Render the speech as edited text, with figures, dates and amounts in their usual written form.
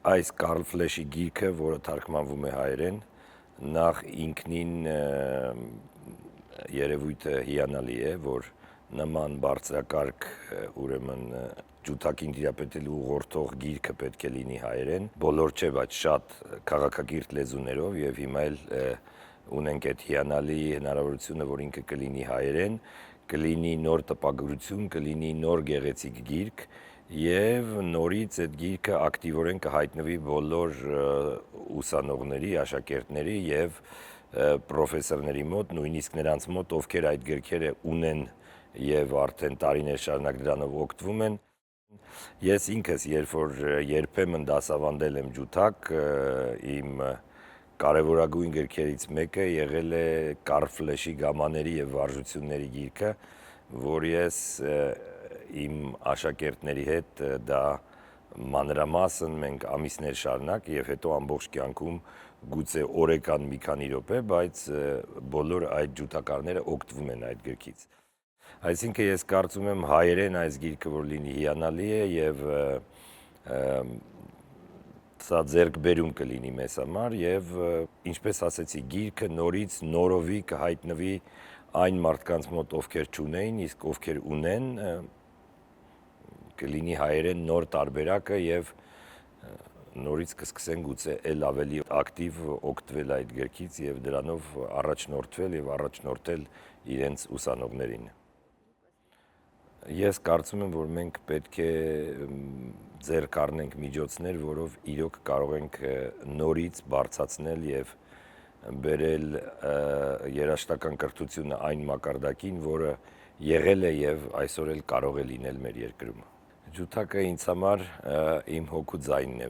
Այս Կարլ Ֆլեշի գիրքը, որը թարգմանվում է հայերեն, նախ ինքնին երևույթը հիանալի է, որ նման բարձրակարգ ուրեմն ջութակին տիրապետելու ուղղորդող գիրքը պետք է լինի հայերեն, բոլոր չէ, բայց շատ քաղաքակիրթ լեզուներով, եւ հիմա էլ ունենք այդ հիանալի հնարավորությունը, որ ինքը կլինի հայերեն, կլինի նոր տպագրություն, կլինի նոր գեղեցիկ գիրք, եւ նորից այդ գիրքը ակտիվորեն կհայտնվի բոլոր ուսանողների, աշակերտների եւ պրոֆեսորների մոտ, նույնիսկ նրանց մոտ, ովքեր այդ գրքերը ունեն եւ արդեն տարիներ շարունակ դրանով օգտվում են։ Ես ինքս, երբ որ երբեմն դասավանդել եմ ջութակ, իմ կարևորագույն գրքերից մեկը եղել է Կարլ Ֆլեշի «Գամաների եւ վարժությունների» գիրքը, որ ես իմ աշակերտների հետ դա մանրամասն մենք ամիսներ շարունակ եւ հետո ամբողջ կյանքում գուցե օրեկան մի քանի րոպե, բայց բոլոր այդ ջութակարները օգտվում են այդ գրքից։ Այսինքն ես կարծում եմ հայերեն այս գիրքը որ լինի հիանալի է եւ սա ձեռքբերում կլինի մեզ համար եւ ինչպես ասեցի, գիրքը նորից նորովի կհայտնվի այն մարդկանց մոտ, ովքեր չունեին, իսկ ովքեր ունեն, կլինի հայերեն նոր տարբերակը եւ նորից կսկսեն գուցե էլ ավելի ակտիվ օգտվել այդ գրքից եւ դրանով առաջնորդվել եւ առաջնորդել իրենց ուսանողներին։ Ես կարծում եմ, որ մենք պետք է ձեռք առնենք միջոցներ, որով իրոք կարող ենք նորից բարձրացնել եւ բերել երաժշտական կրթությունը այն մակարդակին, որը եղել է եւ այսօր էլ կարող է լինել մեր երկրում։ Ջութակը ինձ համար իմ հոգու ձայնն է։